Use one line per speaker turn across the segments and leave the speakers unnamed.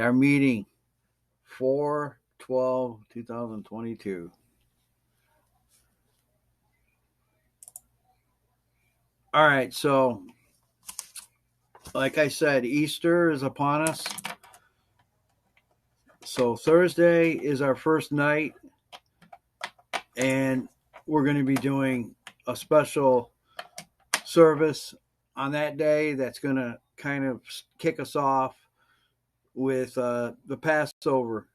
Our meeting 4/12/2022. All right, so like I said, Easter is upon us. So Thursday is our first night, and we're going to be doing a special service on that day that's going to kind of kick us off with the Passover,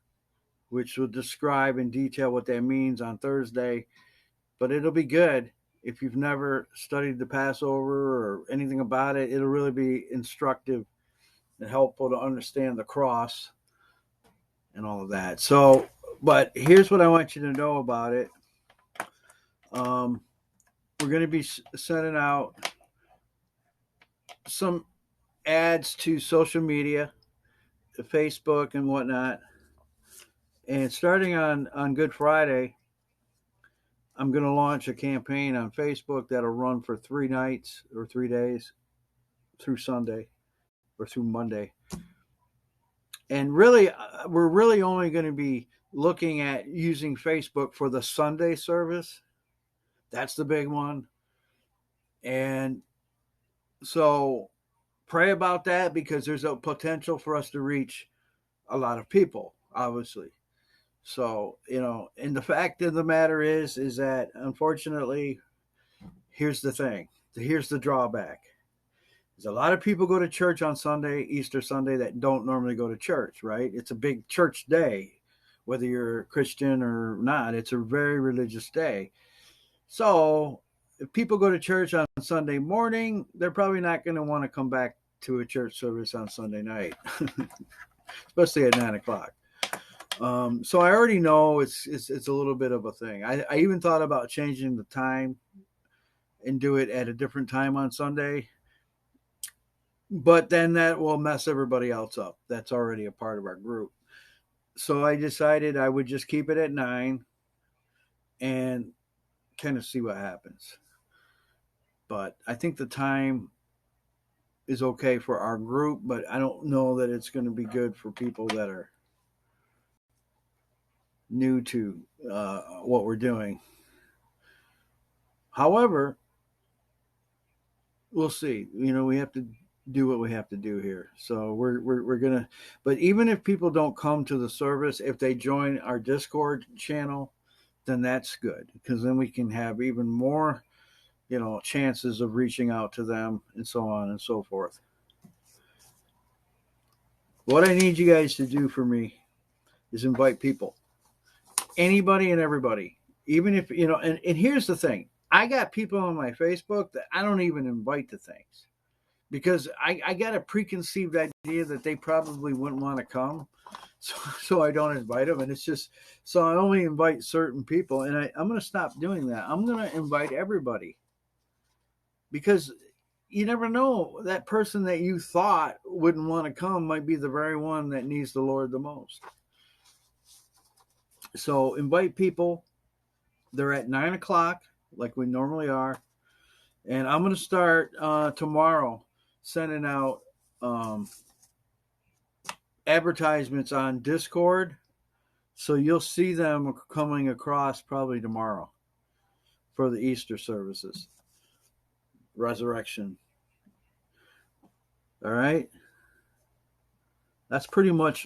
which will describe in detail what that means on Thursday. But it'll be good. If you've never studied the Passover or anything about it, it'll really be instructive and helpful to understand the cross and all of that. So, but here's what I want you to know about it. We're going to be sending out some ads to social media, to Facebook and whatnot. And starting on Good Friday, I'm going to launch a campaign on Facebook that'll run for 3 nights or 3 days through Sunday or through Monday. And really, we're really only going to be looking at using Facebook for the Sunday service. That's the big one. And so pray about that, because there's a potential for us to reach a lot of people, obviously. So, and the fact of the matter is that unfortunately, here's the thing. Here's the drawback. There's a lot of people go to church on Sunday, Easter Sunday, that don't normally go to church, right? It's a big church day, whether you're a Christian or not. It's a very religious day. So if people go to church on Sunday morning, they're probably not going to want to come back to a church service on Sunday night, especially at 9:00. So I already know it's a little bit of a thing. I even thought about changing the time and do it at a different time on Sunday, but then that will mess everybody else up. That's already a part of our group. So I decided I would just keep it at 9 and kind of see what happens. But I think the time is okay for our group, but I don't know that it's going to be good for people that are new to what we're doing. However, we'll see. We have to do what we have to do here. So we're gonna. But even if people don't come to the service, if they join our Discord channel, then that's good, because then we can have even more, chances of reaching out to them and so on and so forth. What I need you guys to do for me is invite people, anybody and everybody. Even if and here's the thing: I got people on my Facebook that I don't even invite to things, because I got a preconceived idea that they probably wouldn't want to come. So I don't invite them. And it's just, so I only invite certain people. And I'm going to stop doing that. I'm going to invite everybody, because you never know, that person that you thought wouldn't want to come might be the very one that needs the Lord the most. So invite people. They're at 9:00, like we normally are. And I'm going to start tomorrow sending out advertisements on Discord. So you'll see them coming across probably tomorrow for the Easter services, resurrection. All right. That's pretty much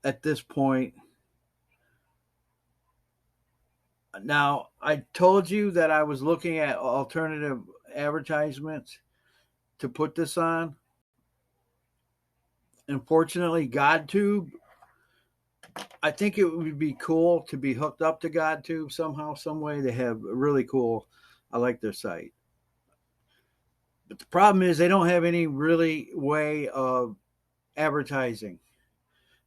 at this point. Now, I told you that I was looking at alternative advertisements to put this on. Unfortunately, GodTube, I think it would be cool to be hooked up to GodTube somehow, some way. They have really cool, I like their site. But the problem is they don't have any really way of advertising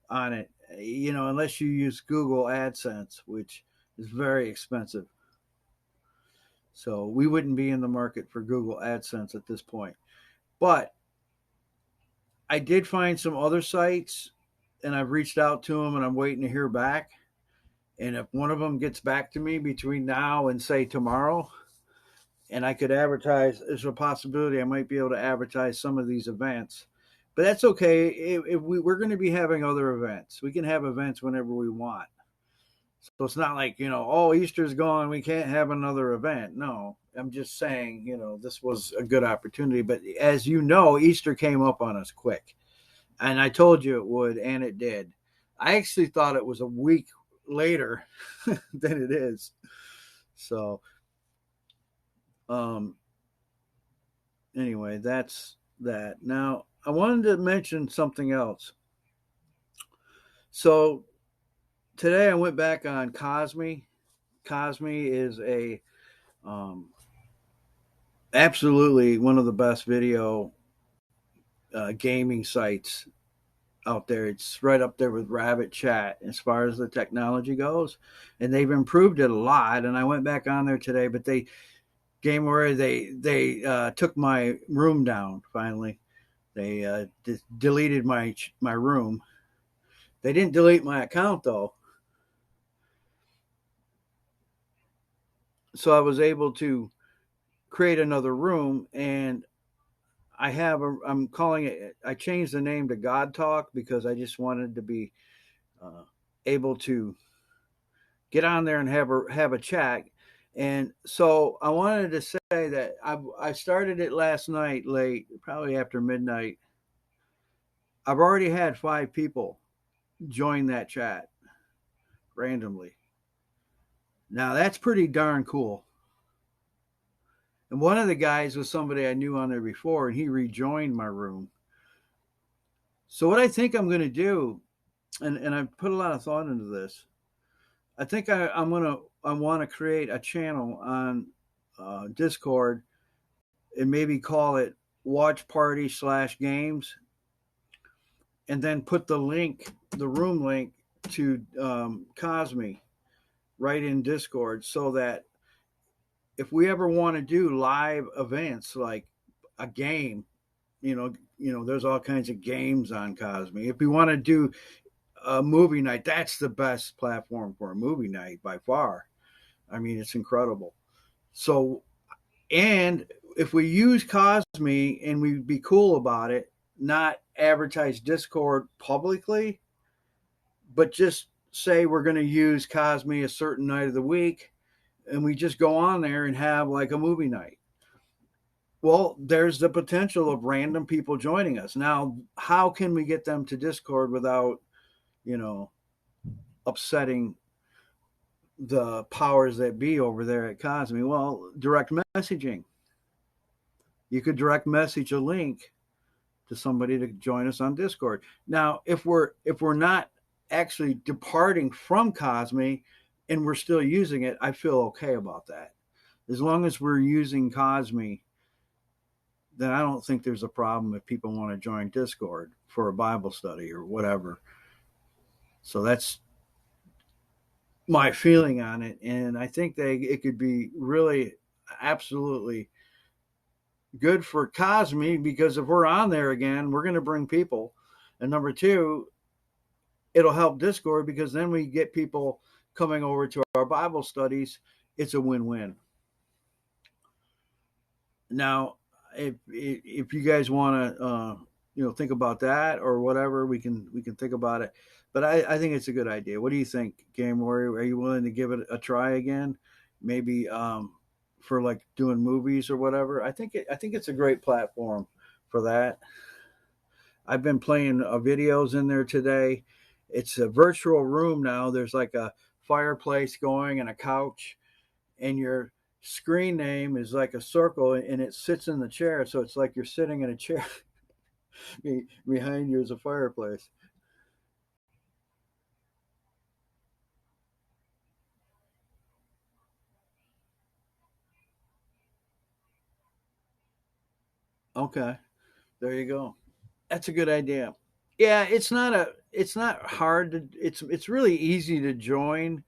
on it, unless you use Google AdSense, which is very expensive. So we wouldn't be in the market for Google AdSense at this point. But I did find some other sites, and I've reached out to them, and I'm waiting to hear back. And if one of them gets back to me between now and, say, tomorrow, and I could advertise, there's a possibility I might be able to advertise some of these events But that's okay. If we're going to be having other events, we can have events whenever we want. So it's not like, oh, Easter's gone, we can't have another event. No, I'm just saying, this was a good opportunity. But as you know, Easter came up on us quick. And I told you it would, and it did. I actually thought it was a week later than it is. So, um, anyway, that's that. Now, I wanted to mention something else. So, today I went back on Cosme. Cosme is a um, absolutely one of the best video gaming sites out there. It's right up there with Rabbit Chat as far as the technology goes, and they've improved it a lot. And I went back on there today, but they took my room down finally. They deleted my room. They didn't delete my account though, so I was able to create another room, and I'm calling it. I changed the name to God Talk because I just wanted to be uh, able to get on there and have a chat. And so I wanted to say that I started it last night late, probably after midnight. I've already had 5 people join that chat randomly. Now that's pretty darn cool. And one of the guys was somebody I knew on there before, and he rejoined my room. So what I think I'm going to do, and I've put a lot of thought into this. I think I want to create a channel on Discord and maybe call it Watch Party /Games, and then put the room link to Cosme right in Discord, so that if we ever want to do live events like a game, there's all kinds of games on Cosme. If we want to do a movie night, that's the best platform for a movie night by far. I mean, it's incredible. So, and if we use Cosme and we be cool about it, not advertise Discord publicly, but just say we're going to use Cosme a certain night of the week, and we just go on there and have like a movie night. Well, there's the potential of random people joining us. Now, how can we get them to Discord without, you know, upsetting the powers that be over there at Cosme? Well, direct messaging. You could direct message a link to somebody to join us on Discord. Now, if we're not actually departing from Cosme and we're still using it, I feel okay about that. As long as we're using Cosme, then I don't think there's a problem if people want to join Discord for a Bible study or whatever. So that's my feeling on it, and I think it could be really absolutely good for Cosme, because if we're on there again, we're going to bring people, and number two, it'll help Discord because then we get people coming over to our Bible studies. It's a win-win. Now, if you guys want to think about that or whatever, we can think about it. But I think it's a good idea. What do you think, Game Warrior? Are you willing to give it a try again? Maybe for like doing movies or whatever. I think it's a great platform for that. I've been playing videos in there today. It's a virtual room now. There's like a fireplace going and a couch, and your screen name is like a circle, and it sits in the chair. So it's like you're sitting in a chair. Behind you is a fireplace. Okay, there you go. That's a good idea. Yeah, it's not hard to it's really easy to join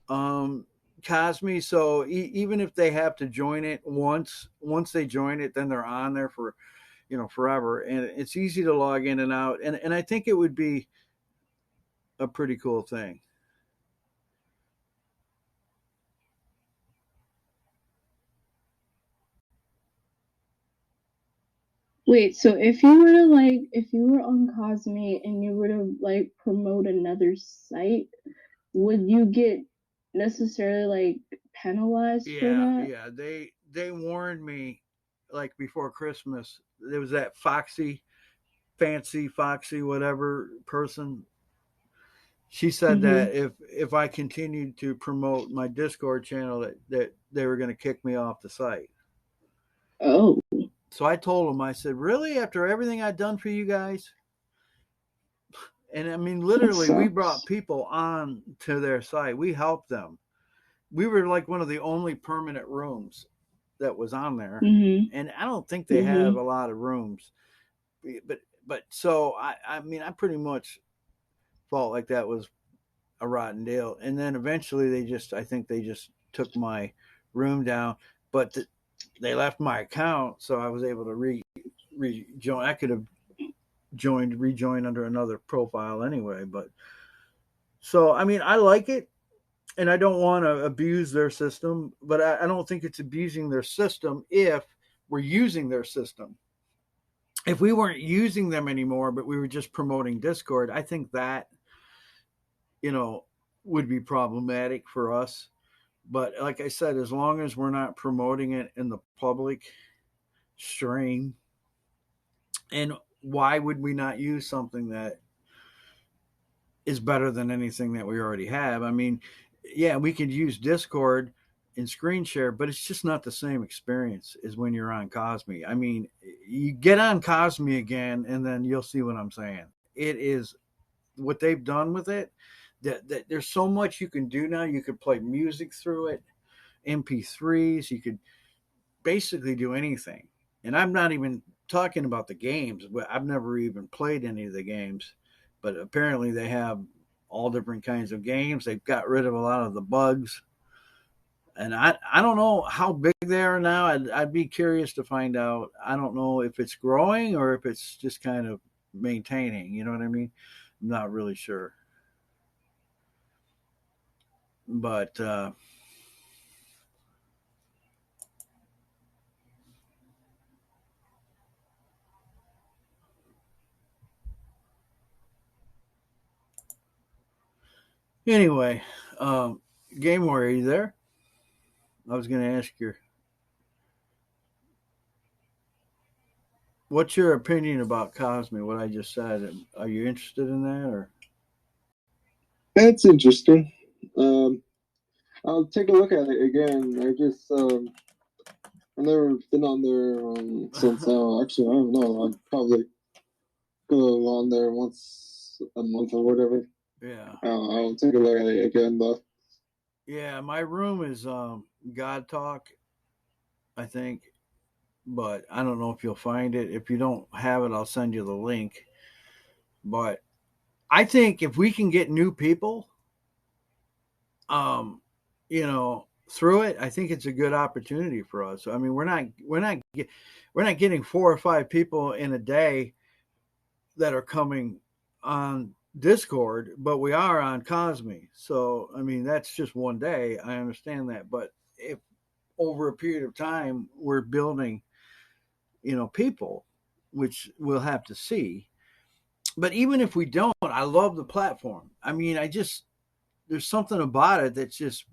um Cosme. So even if they have to join it once they join it, then they're on there for forever, and it's easy to log in and out, and I think it would be a pretty cool thing.
Wait, so if you were to like, if you were on Cosme and you were to like promote another site, would you get necessarily like penalized for
Yeah,
that?
yeah. They warned me like before Christmas. There was that Foxy, fancy Foxy, whatever person. She said
Mm-hmm.
that if I continued to promote my Discord channel, that they were going to kick me off the site.
Oh,
So I told them, I said, really, after everything I've done for you guys, and I mean,
that
literally, we brought
sucks.
people on to their site. We helped them. We were like one of the only permanent rooms that was on there,
Mm-hmm.
and I don't think they have
Mm-hmm.
a lot of rooms. But so I mean, I pretty much felt like that was a rotten deal. And then eventually, I think they just took my room down, but they left my account, so I was able to rejoin. I could have rejoined under another profile anyway, but so I mean, I like it, and I don't want to abuse their system, but I don't think it's abusing their system if we're using their system. If we weren't using them anymore, but we were just promoting Discord, I think that, you know, would be problematic for us. But like I said, as long as we're not promoting it in the public stream, and why would we not use something that is better than anything that we already have? I mean, yeah, we could use Discord and screen share, but it's just not the same experience as when you're on Cosme. I mean, you get on Cosme again, and then you'll see what I'm saying. It is what they've done with it. That there's so much you can do now. You could play music through it, MP3s. You could basically do anything. And I'm not even talking about the games. I've never even played any of the games, but apparently they have all different kinds of games. They've got rid of a lot of the bugs, and I don't know how big they are now. I'd be curious to find out. I don't know if it's growing or if it's just kind of maintaining. You know what I mean? I'm not really sure, but anyway, Game Warrior, are you there? I was going to ask you, what's your opinion about Cosme? What I just said. Are you interested in that, or?
That's interesting. Um, I'll take a look at it again. I've never been on there since actually I don't know. I'd probably go on there once a month or whatever.
Yeah,
I'll take a look at it again though.
yeah. My room is God Talk, I think, but I don't know if you'll find it. If you don't have it, I'll send you the link. But I think if we can get new people, um, through it, I think it's a good opportunity for us. I mean, we're not getting 4 or 5 people in a day that are coming on Discord, but we are on Cosme. So, I mean, that's just one day. I understand that. But if over a period of time we're building, people, which we'll have to see. But even if we don't, I love the platform. I mean, there's something about it that's just,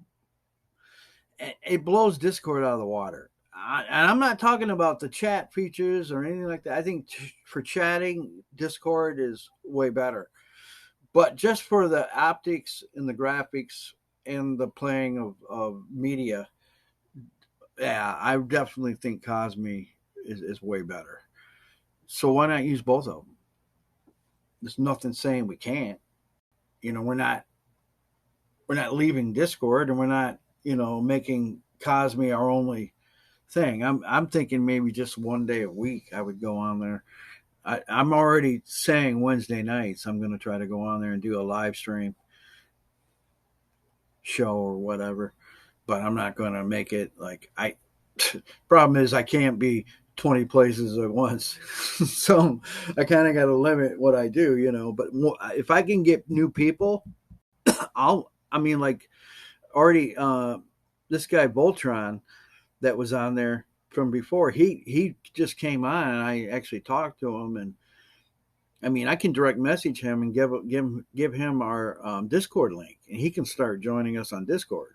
it blows Discord out of the water. And I'm not talking about the chat features or anything like that. I think for chatting, Discord is way better. But just for the optics and the graphics and the playing of media, yeah, I definitely think Cosme is way better. So why not use both of them? There's nothing saying we can't. We're not leaving Discord, and we're not making Cosme our only thing. I'm thinking maybe just one day a week I would go on there. I'm already saying Wednesday nights I'm going to try to go on there and do a live stream show or whatever, but I'm not going to make it like I. Problem is I can't be 20 places at once, so I kind of got to limit what I do. But if I can get new people, I mean, like already, this guy Voltron that was on there. from before, he just came on, and I actually talked to him, and I mean, I can direct message him and give him our Discord link, and he can start joining us on Discord,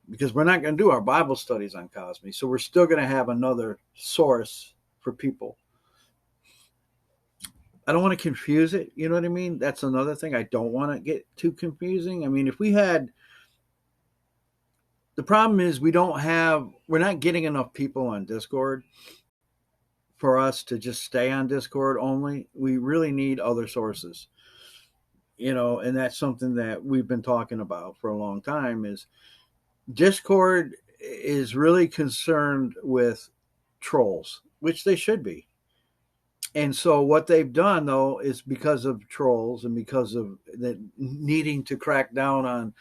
because we're not going to do our Bible studies on Cosme, so we're still going to have another source for people. I don't want to confuse it. You know what I mean? That's another thing. I don't want to get too confusing. I mean, if we had, the problem is we're not getting enough people on Discord for us to just stay on Discord only. We really need other sources, and that's something that we've been talking about for a long time. Is Discord is really concerned with trolls, which they should be. And so what they've done, though, is because of trolls and because of the needing to crack down on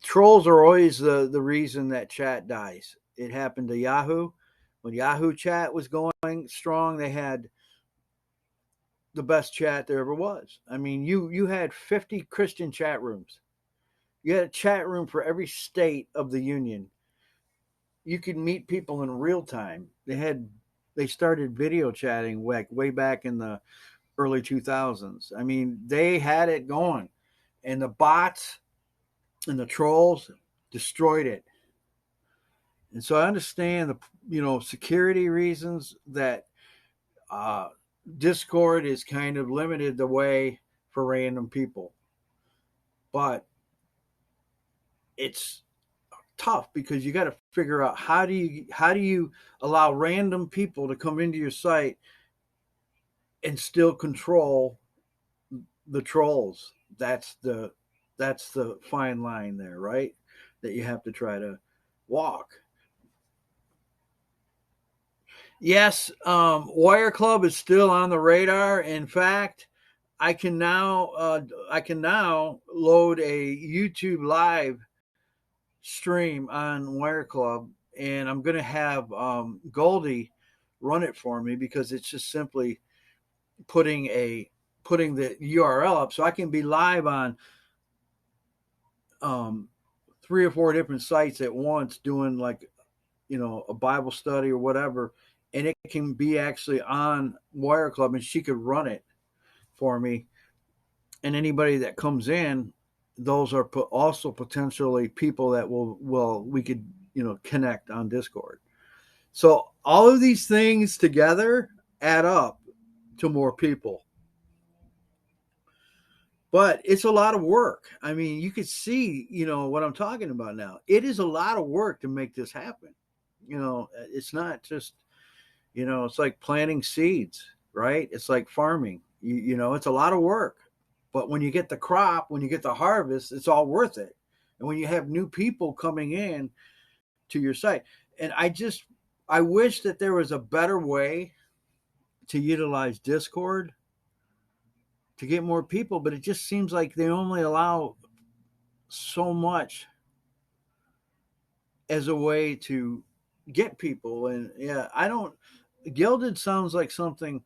trolls, are always the reason that chat dies. It happened to Yahoo. When Yahoo chat was going strong, they had the best chat there ever was. I mean, you had 50 Christian chat rooms. You had a chat room for every state of the union. You could meet people in real time. They started video chatting way back in the early 2000s. I mean, they had it going, and the bots and the trolls destroyed it. And so I understand the security reasons that Discord is kind of limited the way for random people, but it's tough because you got to figure out how do you allow random people to come into your site and still control the trolls. That's the fine line there, right? That you have to try to walk. Yes, Wire Club is still on the radar. In fact, I can now load a YouTube live stream on Wire Club, and I'm going to have Goldie run it for me, because it's just simply putting the URL up, so I can be live on 3 or 4 different sites at once, doing like a Bible study or whatever, and it can be actually on Wire Club, and she could run it for me. And anybody that comes in, those are also potentially people that we could connect on Discord. So all of these things together add up to more people, but it's a lot of work. I mean, you could see what I'm talking about now. It is a lot of work to make this happen. It's not just it's like planting seeds, right? It's like farming. It's a lot of work. But when you get the crop, when you get the harvest, it's all worth it. And when you have new people coming in to your site, and I wish that there was a better way to utilize Discord to get more people, but it just seems like they only allow so much as a way to get people. And Gilded sounds like something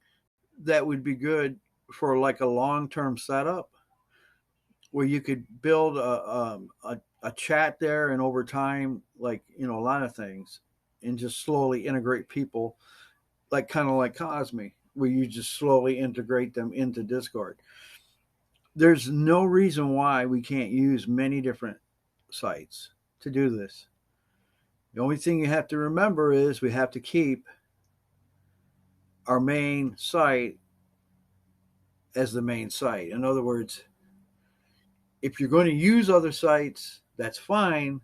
that would be good for like a long-term setup, where you could build a chat there, and over time, like a lot of things, and just slowly integrate people, like kind of like Cosme, where you just slowly integrate them into Discord. There's no reason why we can't use many different sites to do this. The only thing you have to remember is we have to keep our main site as the main site. In other words, if you're going to use other sites, that's fine,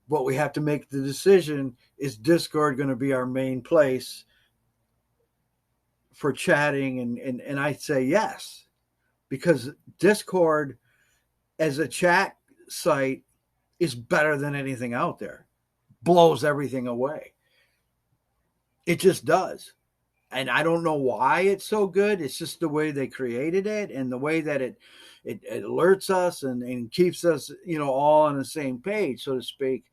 but we have to make the decision, is Discord going to be our main place for chatting? And I'd say yes, because Discord as a chat site is better than anything out there. Blows everything away. It just does. And I don't know why it's so good. It's just the way they created it, and the way that it alerts us and keeps us, all on the same page, so to speak.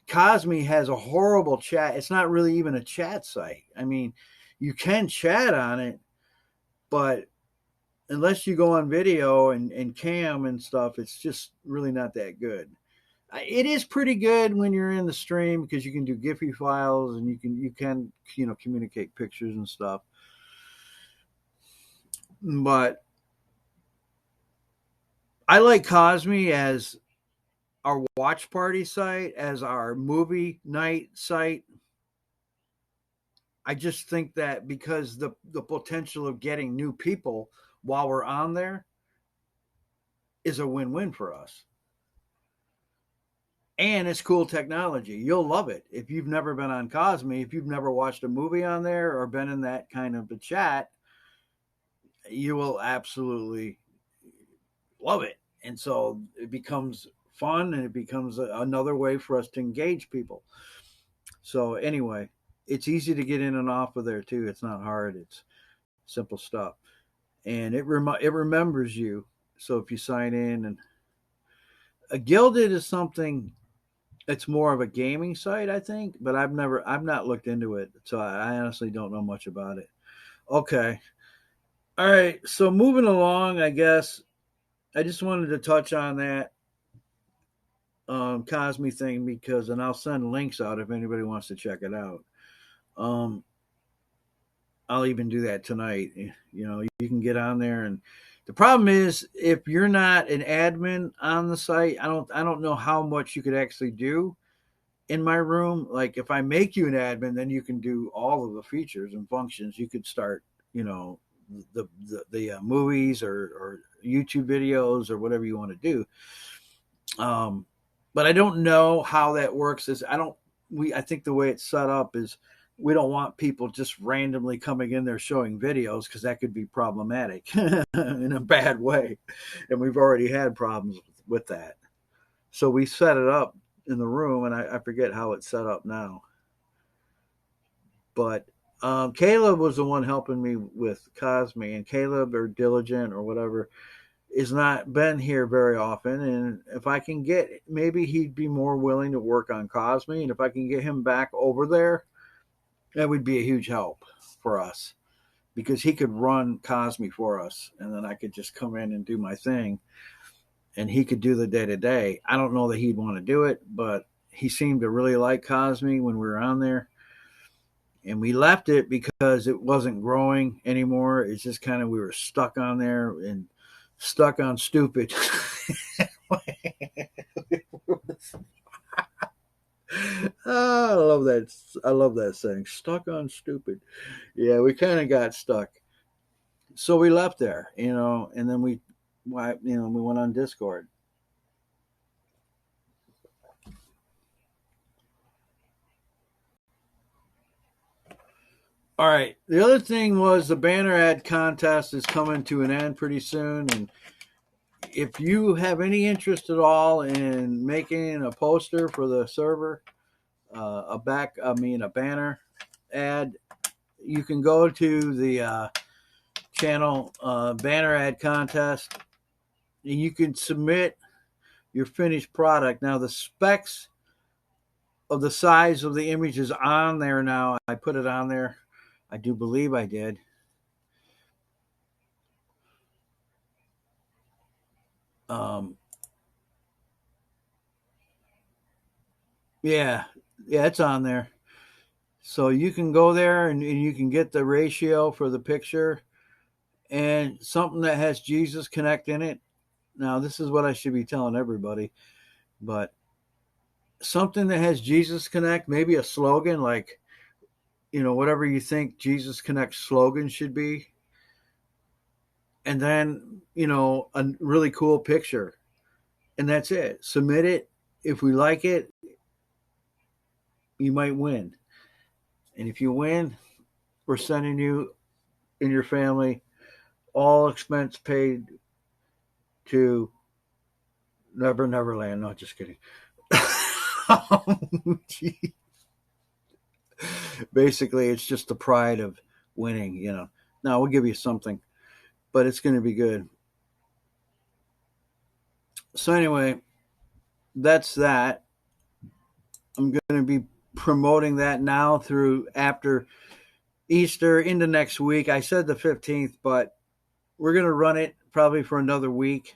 Cosme has a horrible chat. It's not really even a chat site. I mean, you can chat on it, but unless you go on video and cam and stuff, it's just really not that good. It is pretty good when you're in the stream because you can do Giphy files and you can communicate pictures and stuff. But I like Cosme as our watch party site, as our movie night site. I just think that because the potential of getting new people while we're on there is a win-win for us. And it's cool technology. You'll love it. If you've never been on Cosme, if you've never watched a movie on there or been in that kind of a chat, you will absolutely love it. And so it becomes fun and it becomes another way for us to engage people. So anyway, it's easy to get in and off of there too. It's not hard. It's simple stuff. And it remembers you. So if you sign in, and a Gilded is something, it's more of a gaming site, I think, but I've not looked into it, so I honestly don't know much about it. Okay, all right. So moving along, I guess I just wanted to touch on that Cosme thing because, and I'll send links out if anybody wants to check it out. I'll even do that tonight. You know, you can get on there, and the problem is if you're not an admin on the site, I don't know how much you could actually do in my room. Like if I make you an admin, then you can do all of the features and functions. You could start, you know, the movies or YouTube videos or whatever you want to do. But I don't know how that works. I think the way it's set up is we don't want people just randomly coming in there showing videos because that could be problematic in a bad way. And we've already had problems with that. So we set it up in the room, and I forget how it's set up now. But Caleb was the one helping me with Cosme, and Caleb or Diligent or whatever is not been here very often. And if I can get, maybe he'd be more willing to work on Cosme, and if I can get him back over there, that would be a huge help for us because he could run Cosme for us, and then I could just come in and do my thing. And he could do the day to day. I don't know that he'd want to do it, but he seemed to really like Cosme when we were on there. And we left it because it wasn't growing anymore. It's just kind of, we were stuck on there and stuck on stupid. Oh, I love that. I love that saying, stuck on stupid. Yeah, we kind of got stuck. So we left there, you know, and then we went on Discord. All right. The other thing was the banner ad contest is coming to an end pretty soon, and if you have any interest at all in making a poster for the server, a banner ad, you can go to the channel banner ad contest, and you can submit your finished product. Now the specs of the size of the image is on there now. I put it on there. I do believe I did. Yeah, it's on there. So you can go there and you can get the ratio for the picture and something that has Jesus Connect in it. Now, this is what I should be telling everybody, but something that has Jesus Connect, maybe a slogan like, you know, whatever you think Jesus Connect slogan should be. And then, you know, a really cool picture. And that's it. Submit it. If we like it, you might win. And if you win, we're sending you and your family all expense paid to Never Neverland. No, just kidding. Basically, it's just the pride of winning, you know. Now, we'll give you something, but it's going to be good. So anyway, that's that. I'm going to be promoting that now through after Easter into next week. I said the 15th, but we're going to run it probably for another week.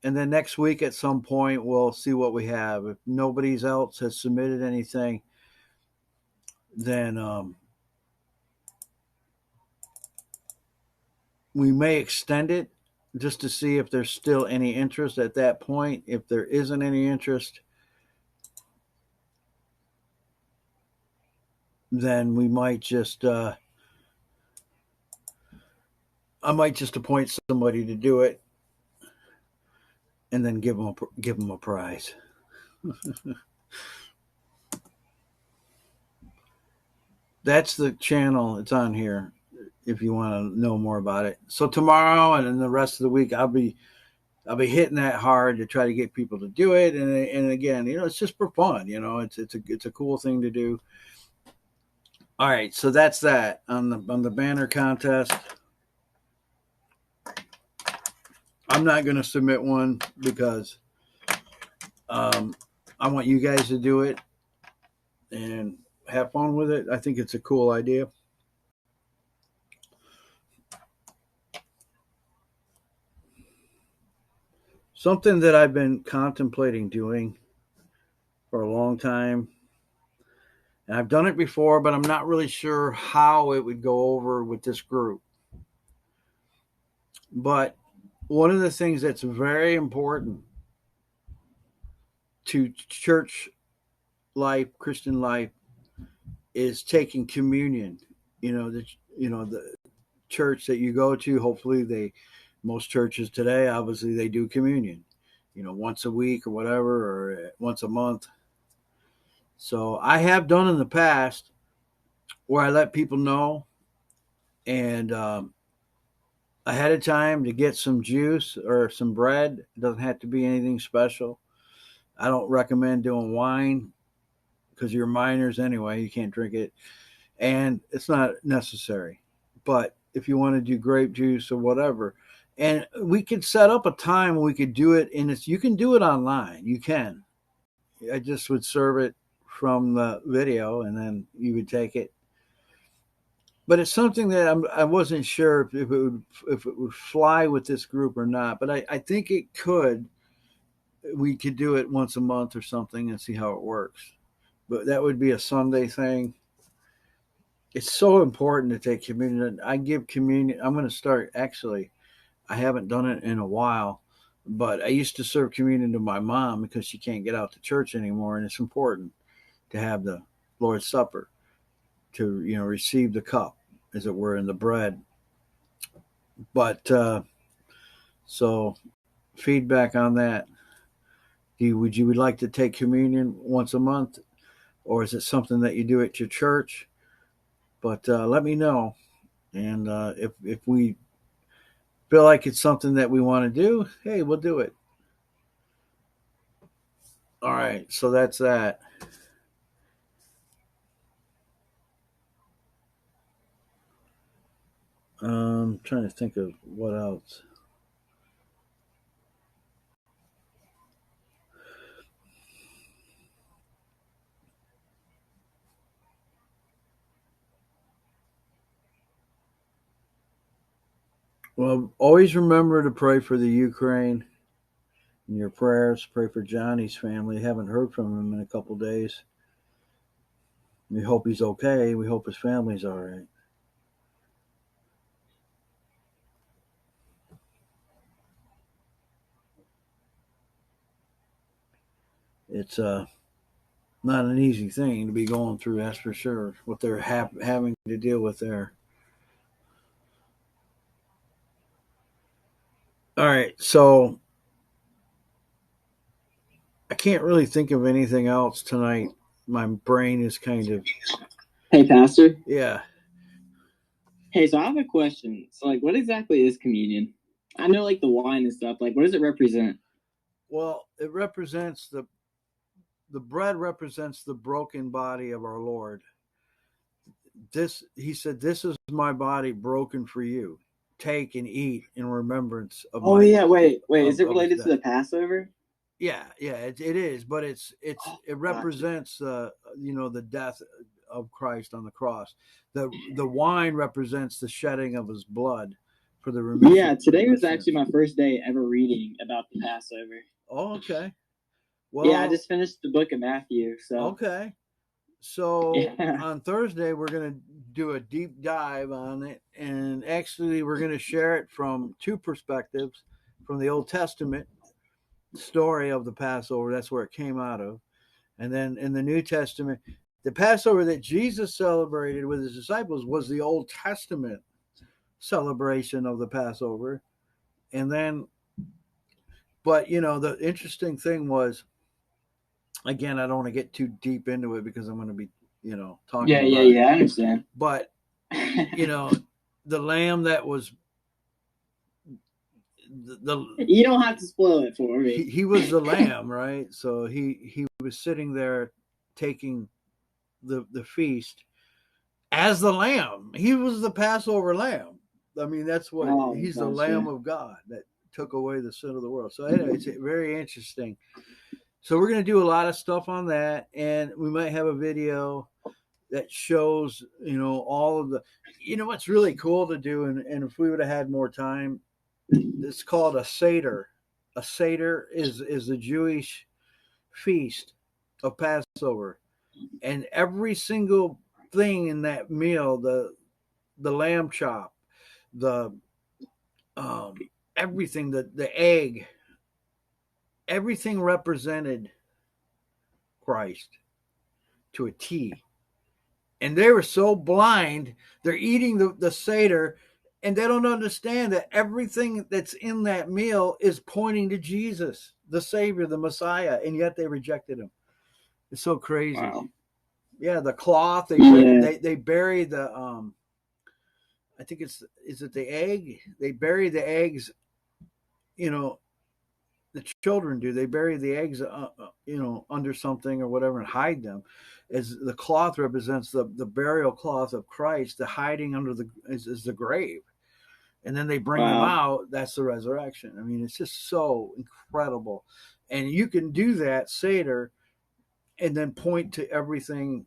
And then next week at some point we'll see what we have. If nobody else has submitted anything, then we may extend it just to see if there's still any interest at that point. If there isn't any interest, then we might just I might just appoint somebody to do it, and then give them a prize. That's the channel. It's on here if you want to know more about it. So tomorrow and then the rest of the week, I'll be hitting that hard to try to get people to do it. And again, it's just for fun. It's a cool thing to do. All right, so that's that on the banner contest. I'm not going to submit one because I want you guys to do it and have fun with it. I think it's a cool idea. Something that I've been contemplating doing for a long time, and I've done it before, but I'm not really sure how it would go over with this group. But one of the things that's very important to church life, Christian life, is taking communion. The church that you go to, hopefully most churches today, obviously they do communion, once a week or whatever, or once a month. So I have done in the past where I let people know and ahead of time to get some juice or some bread. It doesn't have to be anything special. I don't recommend doing wine because you're minors anyway. You can't drink it. And it's not necessary. But if you want to do grape juice or whatever, and we could set up a time where we could do it you can do it online. You can. I just would serve it from the video and then you would take it. But it's something that I wasn't sure if it would fly with this group or not. But I think it could. We could do it once a month or something and see how it works. But that would be a Sunday thing. It's so important to take communion. I give communion. I'm going to start, actually, I haven't done it in a while, but I used to serve communion to my mom because she can't get out to church anymore. And it's important to have the Lord's Supper, to, receive the cup, as it were, and the bread. But, so feedback on that. Would you like to take communion once a month, or is it something that you do at your church? But let me know. And if we feel like it's something that we want to do, hey, we'll do it. All right, so that's that. I'm trying to think of what else. Well, always remember to pray for the Ukraine in your prayers. Pray for Johnny's family. Haven't heard from him in a couple days. We hope he's okay. We hope his family's all right. It's not an easy thing to be going through, that's for sure, what they're having to deal with there. All right, so I can't really think of anything else tonight. My brain is kind of...
Hey, Pastor.
Yeah.
Hey, so I have a question. So, what exactly is communion? I know, the wine and stuff. What does it represent?
Well, it represents the bread represents the broken body of our Lord. He said, "This is my body broken for you. Take and eat in remembrance of."
Oh, yeah. Wait. Is it related to the Passover?
Yeah, it is, but it represents the death of Christ on the cross. The wine represents the shedding of his blood for the remission.
Yeah, today was
remission.
actually my first day ever reading about the Passover.
Oh, okay. Well,
Yeah, I just finished the book of Matthew. So
okay. So
Yeah.
on Thursday we're going to do a deep dive on it, and actually we're going to share it from two perspectives, from the Old Testament story of the Passover. That's where it came out of. And then in the New Testament, the Passover that Jesus celebrated with his disciples was the Old Testament celebration of the Passover. And then, but the interesting thing was, again, I don't want to get too deep into it because I'm going to be, talking
yeah,
about
yeah,
it.
yeah. I understand.
But, the lamb that was,
You don't have to spoil it for me.
he was the lamb, right? So he was sitting there taking the feast as the lamb. He was the Passover lamb. I mean, that's what he's the Lamb of God that took away the sin of the world. So anyway, it's very interesting. So we're going to do a lot of stuff on that, and we might have a video that shows, all of the, what's really cool to do, and if we would have had more time, it's called a Seder. A Seder is the Jewish feast of Passover, and every single thing in that meal, the lamb chop, the everything, the egg, everything represented Christ to a T. And they were so blind, they're eating the Seder, and they don't understand that everything that's in that meal is pointing to Jesus, the Savior, the Messiah, and yet they rejected him. It's so crazy.
Wow.
Yeah, the cloth, they bury the I think is it the egg? They bury the eggs, the children do. They bury the eggs, under something or whatever and hide them. As the cloth represents the burial cloth of Christ, the hiding under is the grave. And then they bring them out. That's the resurrection. I mean, it's just so incredible. And you can do that Seder and then point to everything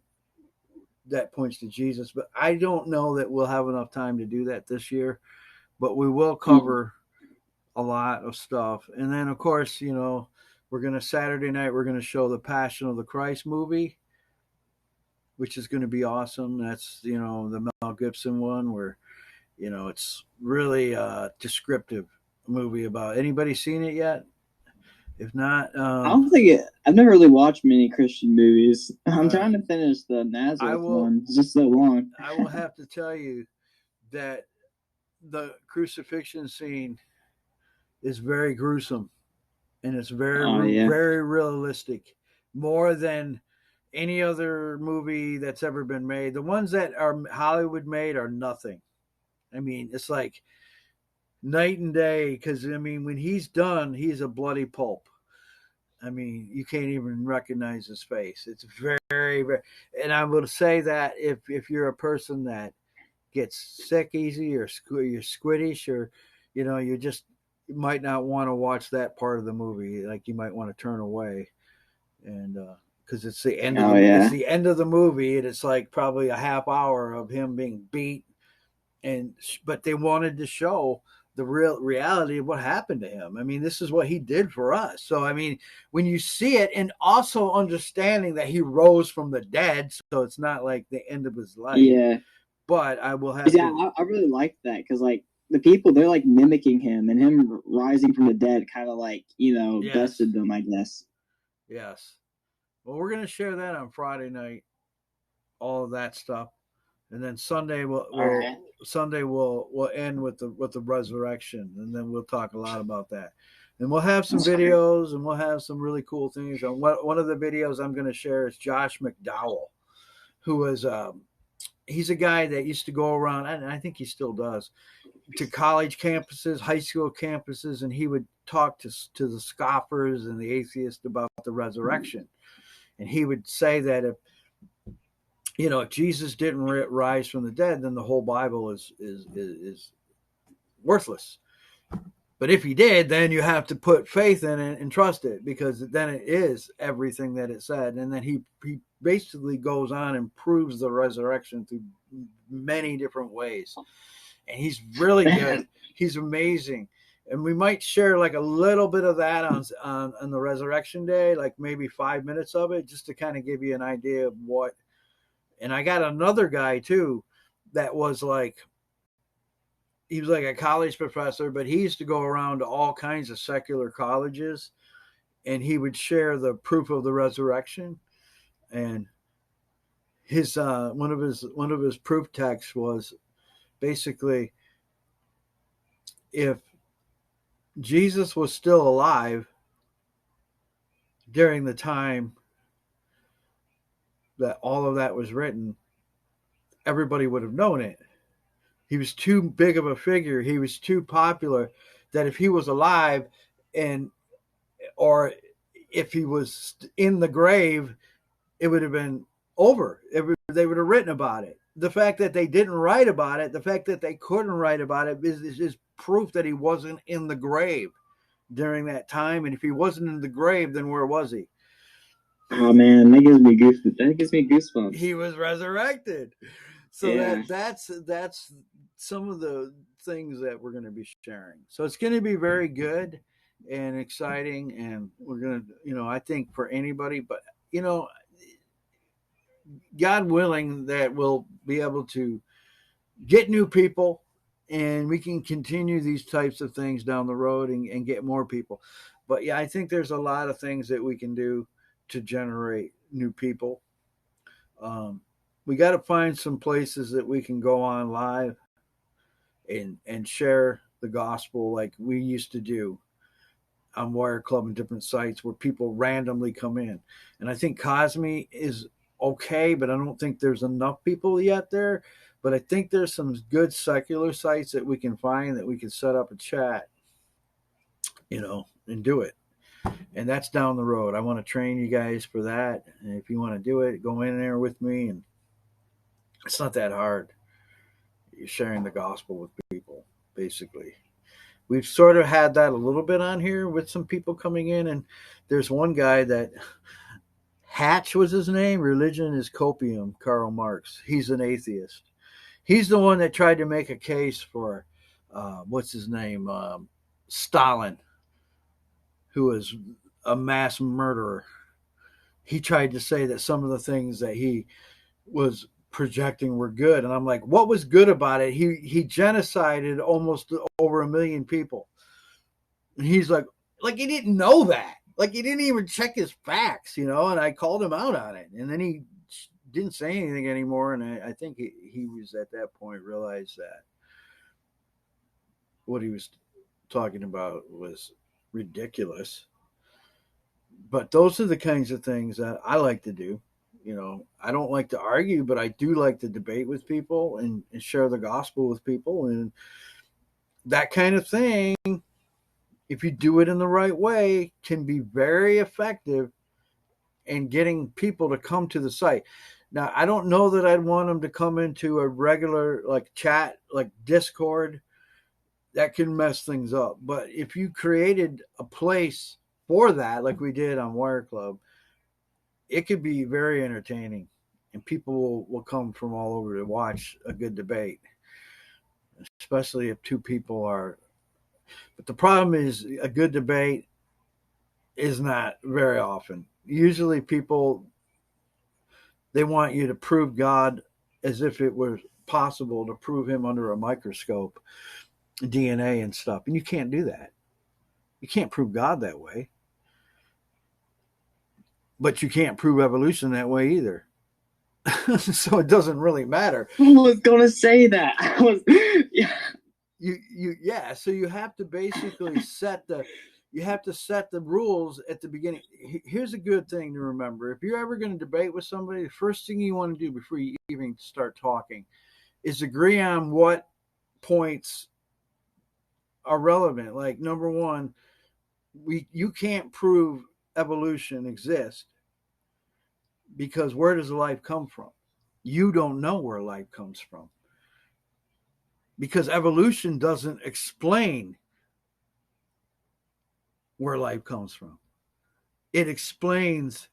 that points to Jesus. But I don't know that we'll have enough time to do that this year. But we will cover a lot of stuff. And then, of course, we're going to Saturday night, we're going to show the Passion of the Christ movie, which is going to be awesome. That's, the Mel Gibson one where, it's really a descriptive movie about. Anybody seen it yet? If not,
I don't think I've never really watched many Christian movies. I'm trying to finish the Nazareth one. It's just so long.
I will have to tell you that the crucifixion scene is very gruesome, and it's very realistic, more than any other movie that's ever been made. The ones that are Hollywood made are nothing. I mean, it's like night and day, because when he's done, he's a bloody pulp. I mean, you can't even recognize his face. It's very, very, and I would say that if you're a person that gets sick easy, or you're squiddish, or you might not want to watch that part of the movie. Like, you might want to turn away, and because it's the end it's the end of the movie, and it's like probably a half hour of him being beat, but they wanted to show the real reality of what happened to him. I mean, this is what he did for us. So, when you see it, and also understanding that he rose from the dead, so it's not like the end of his life.
Yeah.
But I will have
I really like that, because, like, the people, they're, like, mimicking him, and him rising from the dead kind of, like, bested them, I guess.
Yes. Well, we're going to share that on Friday night, all of that stuff. And then Sunday we'll end with the resurrection, and then we'll talk a lot about that. And we'll have some videos, and we'll have some really cool things. And one of the videos I'm going to share is Josh McDowell, who was he's a guy that used to go around, and I think he still does, to college campuses, high school campuses, and he would talk to the scoffers and the atheists about the resurrection. And he would say that if Jesus didn't rise from the dead, then the whole Bible is worthless. But if he did, then you have to put faith in it and trust it, because then it is everything that it said. And then he basically goes on and proves the resurrection through many different ways. And he's really good. He's amazing. And we might share like a little bit of that on the resurrection day, like maybe 5 minutes of it, just to kind of give you an idea of what. And I got another guy too that was like, he was like a college professor, but he used to go around to all kinds of secular colleges, and he would share the proof of the resurrection. And his one of his proof texts was basically, if Jesus was still alive during the time that all of that was written, everybody would have known it. He was too big of a figure. He was too popular that if he was alive and or if he was in the grave, it would have been over. They would have written about it. The fact that they didn't write about it, the fact that they couldn't write about it is proof that he wasn't in the grave during that time. And if he wasn't in the grave, then where was he?
Oh man, that gives me goosebumps.
He was resurrected. So
Yeah.
that's some of the things that we're going to be sharing. So it's going to be very good and exciting, and we're going to, I think for anybody, but God willing, that we'll be able to get new people, and we can continue these types of things down the road and get more people. But yeah, I think there's a lot of things that we can do to generate new people. We got to find some places that we can go on live and share the gospel like we used to do on Wire Club and different sites where people randomly come in. And I think Cosme is okay, but I don't think there's enough people yet there. But I think there's some good secular sites that we can find that we can set up a chat, and do it. And that's down the road. I want to train you guys for that. And if you want to do it, go in there with me. And it's not that hard. You're sharing the gospel with people, basically. We've sort of had that a little bit on here with some people coming in. And there's one guy that Hatch was his name. Religion is copium, Karl Marx. He's an atheist. He's the one that tried to make a case for, what's his name? Stalin, who was a mass murderer. He tried to say that some of the things that he was projecting were good. And I'm like, what was good about it? He genocided almost over 1 million people. And he's like he didn't know that. Like he didn't even check his facts, and I called him out on it. And then he didn't say anything anymore. And I think he was at that point realized that what he was talking about was ridiculous. But those are the kinds of things that I like to do. I don't like to argue, but I do like to debate with people and share the gospel with people. And that kind of thing, if you do it in the right way, can be very effective in getting people to come to the site. Now, I don't know that I'd want them to come into a regular chat, like Discord. That can mess things up. But if you created a place for that, like we did on Wire Club, it could be very entertaining, and people will come from all over to watch a good debate, especially if two people are. But the problem is a good debate is not very often. Usually people, they want you to prove God as if it were possible to prove him under a microscope, DNA and stuff. And you can't do that. You can't prove God that way. But you can't prove evolution that way either. So it doesn't really matter.
I was gonna say that.
So you have to basically set the rules at the beginning. Here's a good thing to remember. If you're ever going to debate with somebody, the first thing you want to do before you even start talking is agree on what points are relevant. Like, number one, you can't prove evolution exists, because where does life come from? You don't know where life comes from, because evolution doesn't explain where life comes from. It explains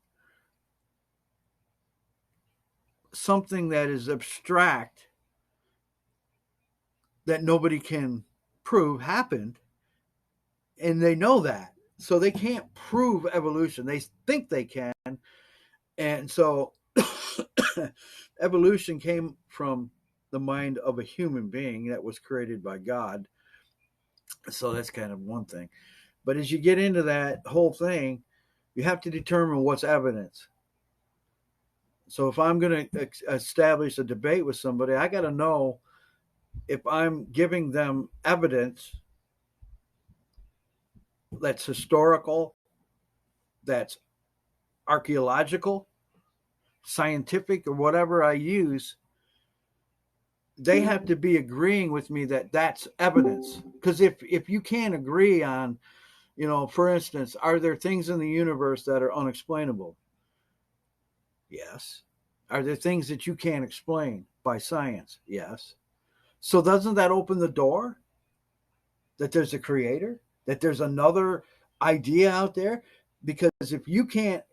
something that is abstract, that nobody can prove happened, and they know that. So they can't prove evolution. They think they can. And so evolution came from the mind of a human being that was created by God. So that's kind of one thing. But as you get into that whole thing, you have to determine what's evidence. So if I'm going to establish a debate with somebody, I got to know if I'm giving them evidence that's historical, that's archaeological, scientific, or whatever I use, they have to be agreeing with me that that's evidence. Because if you can't agree on, for instance, are there things in the universe that are unexplainable? Yes. Are there things that you can't explain by science? Yes. So doesn't that open the door that there's a creator, that there's another idea out there? Because if you can't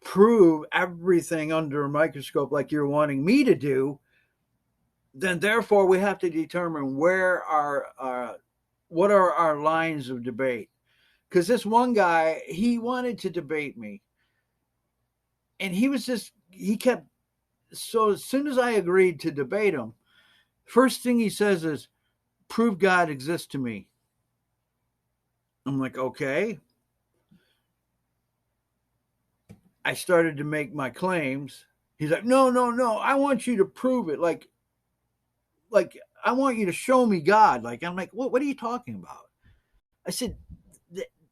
prove everything under a microscope like you're wanting me to do, then therefore we have to determine what are our lines of debate. Because this one guy, he wanted to debate me, and he kept, so as soon as I agreed to debate him, first thing he says is, prove God exists to me. I'm like, okay. I started to make my claims. He's like, no, I want you to prove it. Like I want you to show me God. Like, I'm like, what are you talking about? I said,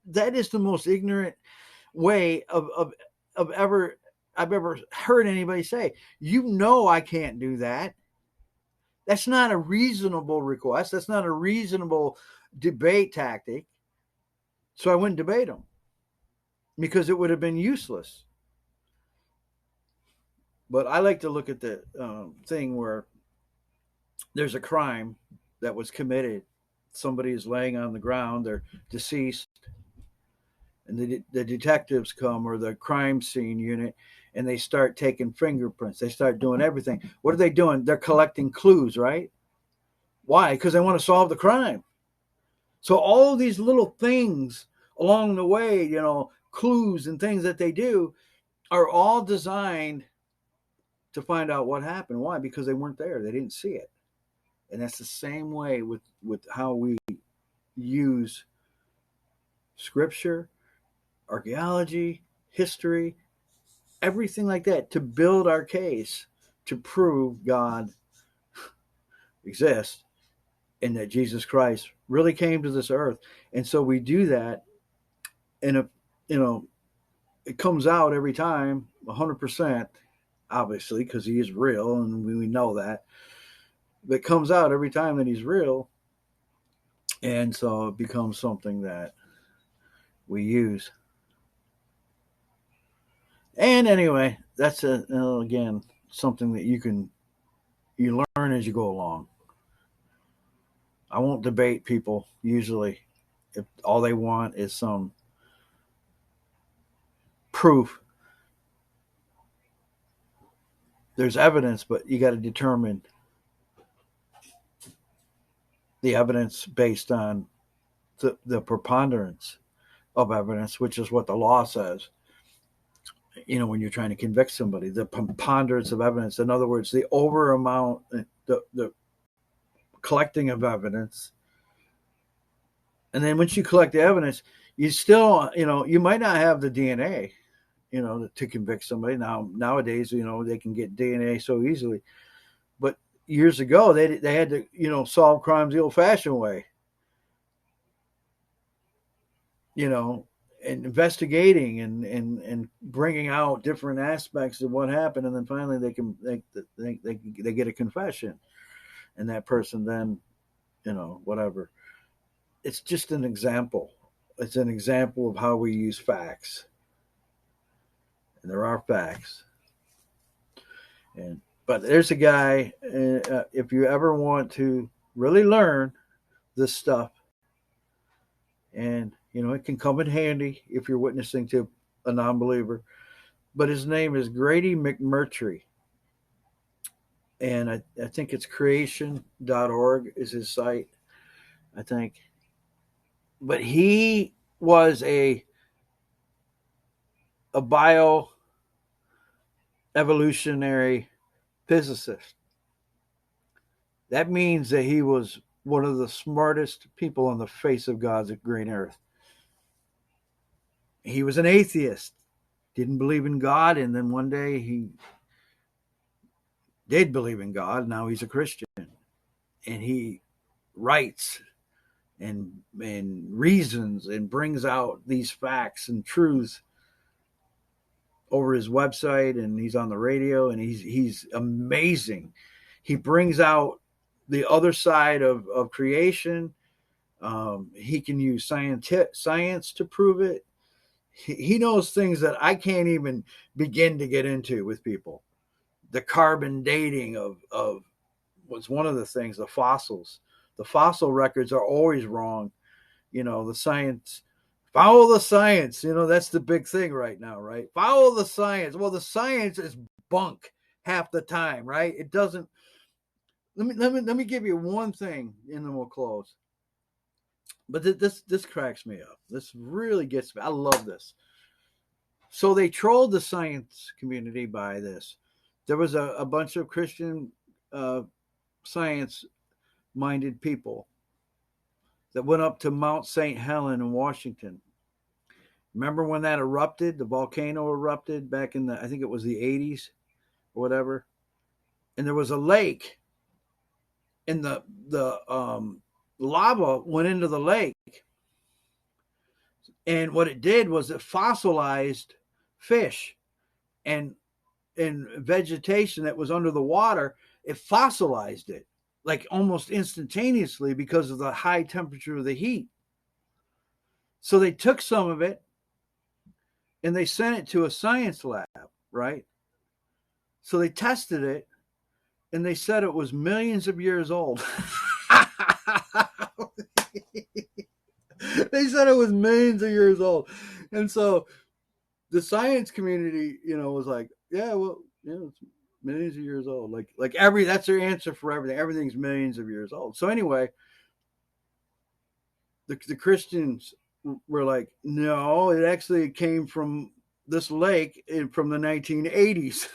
that is the most ignorant way of ever I've ever heard anybody say. I can't do that. That's not a reasonable request. That's not a reasonable debate tactic. So I wouldn't debate him because it would have been useless. But I like to look at the thing where there's a crime that was committed. Somebody is laying on the ground, they're deceased, and the detectives come, or the crime scene unit, and they start taking fingerprints. They start doing everything. What are they doing? They're collecting clues, right? Why? Because they want to solve the crime. So all these little things along the way, clues and things that they do are all designed to find out what happened. Why? Because they weren't there. They didn't see it. And that's the same way with how we use scripture, archaeology, history, everything like that to build our case to prove God exists and that Jesus Christ really came to this earth. And so we do that, and it comes out every time 100%, obviously, because he is real, and we know that. But it comes out every time that he's real, and so it becomes something that we use. And anyway, that's again something that you learn as you go along. I won't debate people usually if all they want is some proof. There's evidence, but you got to determine the evidence based on the preponderance of evidence, which is what the law says. When you're trying to convict somebody, the preponderance of evidence. In other words, the over amount, the collecting of evidence. And then once you collect the evidence, you still, you might not have the DNA, to convict somebody. Nowadays, they can get DNA so easily. But years ago, they had to, solve crimes the old-fashioned way. And investigating and bringing out different aspects of what happened, and then finally they get a confession, and that person then, whatever. It's just an example. It's an example of how we use facts, and there are facts. But there's a guy. If you ever want to really learn this stuff, and it can come in handy if you're witnessing to a non-believer. But his name is Grady McMurtry. And I think it's creation.org is his site. I think. But he was a bio evolutionary physicist. That means that he was one of the smartest people on the face of God's green earth. He was an atheist, didn't believe in God, and then one day he did believe in God. Now he's a Christian, and he writes and reasons and brings out these facts and truths over his website, and he's on the radio, and he's amazing. He brings out the other side of creation. He can use science to prove it. He knows things that I can't even begin to get into with people. The carbon dating of was one of the things, the fossils. The fossil records are always wrong. The science, follow the science. That's the big thing right now, right? Follow the science. Well, the science is bunk half the time, right? It doesn't. Let me give you one thing, and then we'll close. But this cracks me up. This really gets me. I love this. So they trolled the science community by this. There was a bunch of Christian science-minded people that went up to Mount St. Helens in Washington. Remember when that erupted? The volcano erupted back in I think it was the 80s or whatever. And there was a lake, and the lava went into the lake. And what it did was it fossilized fish and vegetation that was under the water. It fossilized it like almost instantaneously because of the high temperature of the heat. So they took some of it and they sent it to a science lab, right? So they tested it and they said it was millions of years old. They said it was millions of years old. And so the science community, was like, yeah, well, it's millions of years old. Like that's their answer for everything. Everything's millions of years old. So anyway, the Christians were like, no, it actually came from this lake from the 1980s.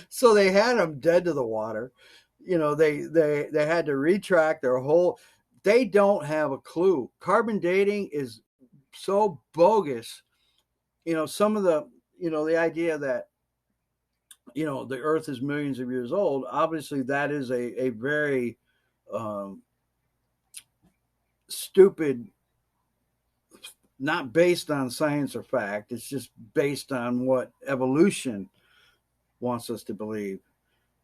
So they had them dead to the water. They had to retract their whole. They don't have a clue. Carbon dating is so bogus. Some of the idea that the earth is millions of years old, obviously that is a very stupid, not based on science or fact. It's just based on what evolution wants us to believe.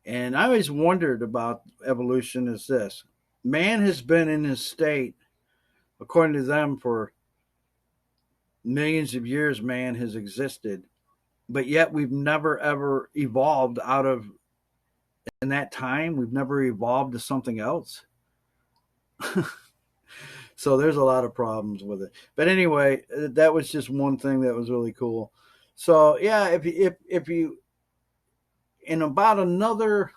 And I always wondered about evolution is this: man has been in this state, according to them, for millions of years. Man has existed, but yet we've never ever evolved out of, in that time, we've never evolved to something else. So there's a lot of problems with it. But anyway, that was just one thing that was really cool. So yeah, if you in about another,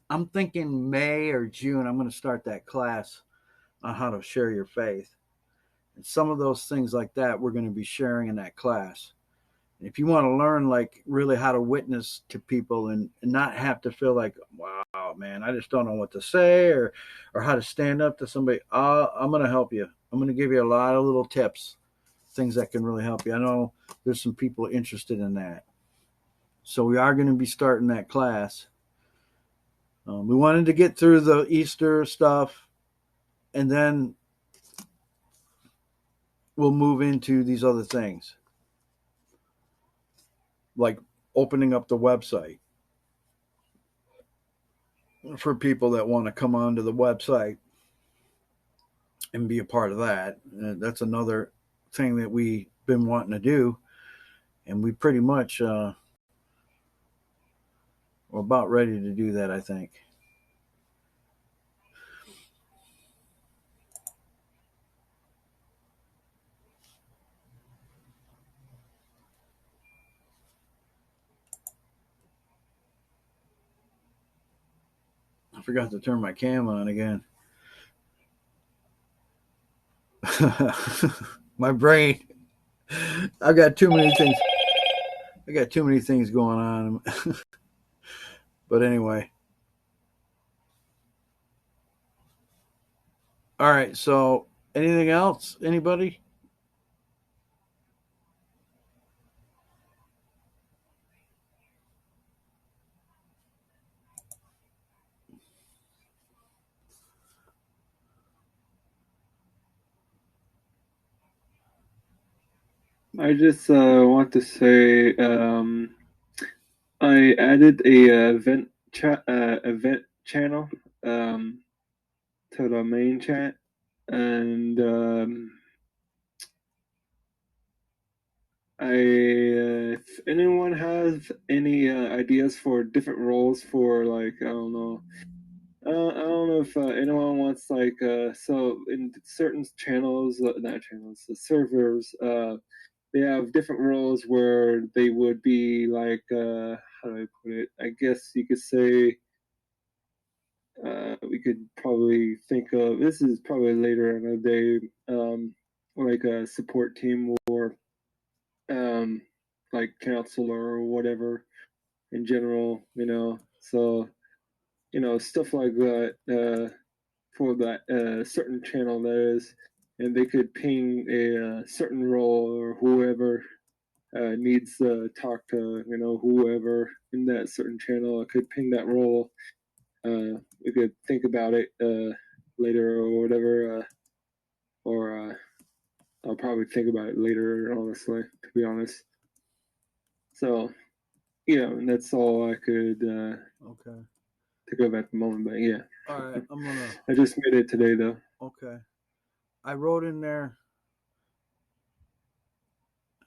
I'm thinking May or June, I'm going to start that class on how to share your faith. And some of those things like that we're going to be sharing in that class. If you want to learn like really how to witness to people and not have to feel like, wow, man, I just don't know what to say or how to stand up to somebody, I'm going to help you. I'm going to give you a lot of little tips, things that can really help you. I know there's some people interested in that. So we are going to be starting that class. We wanted to get through the Easter stuff, and then we'll move into these other things, like opening up the website for people that want to come onto the website and be a part of that. That's another thing that we've been wanting to do, and we pretty much we're about ready to do that, I think. I forgot to turn my cam on again. My brain. I got too many things. I got too many things going on. But anyway. All right. So, anything else? Anybody?
I just want to say I added a event channel to the main chat, and if anyone has any ideas for different roles for, like, I don't know. I don't know if anyone wants, like, so in certain channels, not channels, servers, they have different roles where they would be like, how do I put it? I guess you could say, we could probably think of, this is probably later in the day, like a support team, or like counselor or whatever in general, so, stuff like that, for that certain channel, that is, and they could ping a certain role, or whoever needs to talk to, whoever in that certain channel. I could ping that role. We could think about it later or whatever, or I'll probably think about it later, honestly, to be honest. So, and that's all I could
Okay.
think of at the moment. But yeah,
All right.
I just made it today, though.
Okay. I wrote in there.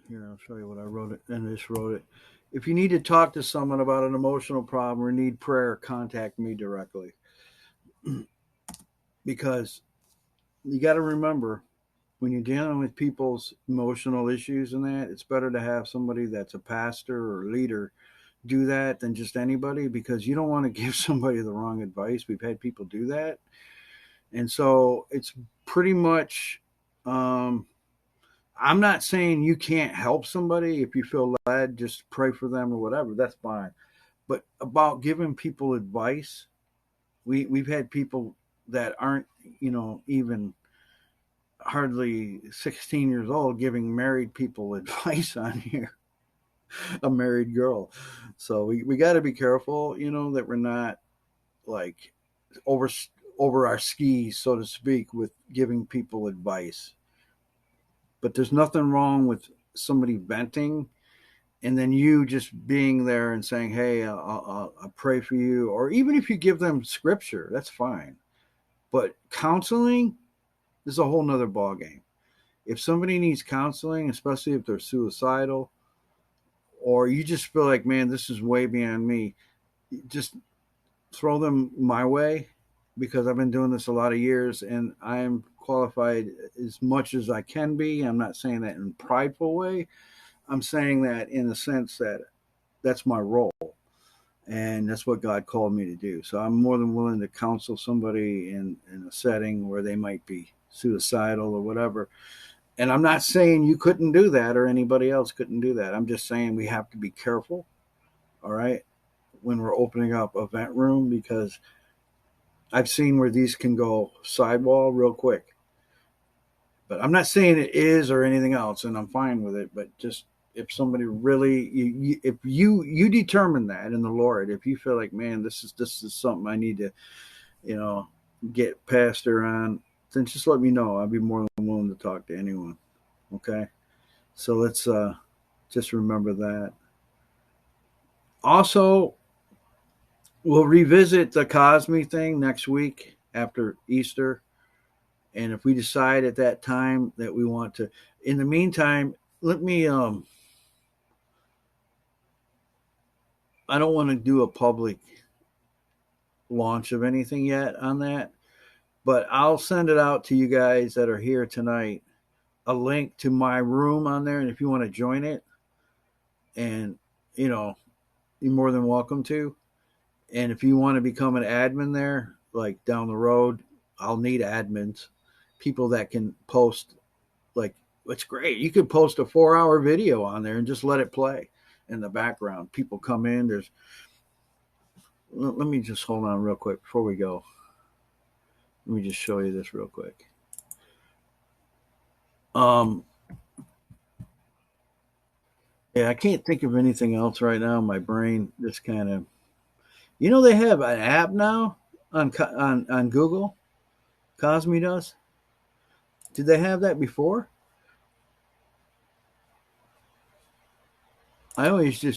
Here, I'll show you what I wrote it, and just wrote it. If you need to talk to someone about an emotional problem or need prayer, contact me directly. Because you got to remember, when you're dealing with people's emotional issues and that, it's better to have somebody that's a pastor or leader do that than just anybody, because you don't want to give somebody the wrong advice. We've had people do that. And so it's pretty much, I'm not saying you can't help somebody. If you feel led, just pray for them or whatever. That's fine. But about giving people advice, we've had people that aren't, even hardly 16 years old giving married people advice on here, a married girl. So we got to be careful, that we're not like over our skis, so to speak, with giving people advice. But there's nothing wrong with somebody venting and then you just being there and saying, hey, I'll pray for you. Or even if you give them scripture, that's fine. But counseling is a whole nother ballgame. If somebody needs counseling, especially if they're suicidal, or you just feel like, man, this is way beyond me, just throw them my way, because I've been doing this a lot of years and I'm qualified as much as I can be. I'm not saying that in a prideful way. I'm saying that in the sense that that's my role and that's what God called me to do. So I'm more than willing to counsel somebody in a setting where they might be suicidal or whatever. And I'm not saying you couldn't do that or anybody else couldn't do that. I'm just saying we have to be careful, all right, when we're opening up a vent room, because I've seen where these can go sidewall real quick. But I'm not saying it is or anything else, and I'm fine with it. But just if somebody really, if you determine that in the Lord, if you feel like, man, this is something I need to, get pastor on, then just let me know. I'll be more than willing to talk to anyone. Okay, so let's just remember that. Also, we'll revisit the Cosme thing next week after Easter. And if we decide at that time that we want to, in the meantime, let me, I don't want to do a public launch of anything yet on that, but I'll send it out to you guys that are here tonight, a link to my room on there. And if you want to join it, and, you're more than welcome to. And if you want to become an admin there, like down the road, I'll need admins, people that can post, like, it's great. You could post a 4-hour video on there and just let it play in the background. People come in. Let me just hold on real quick before we go. Let me just show you this real quick. Yeah, I can't think of anything else right now. My brain just kind of, they have an app now on Google. Cosme does. Did they have that before? I always just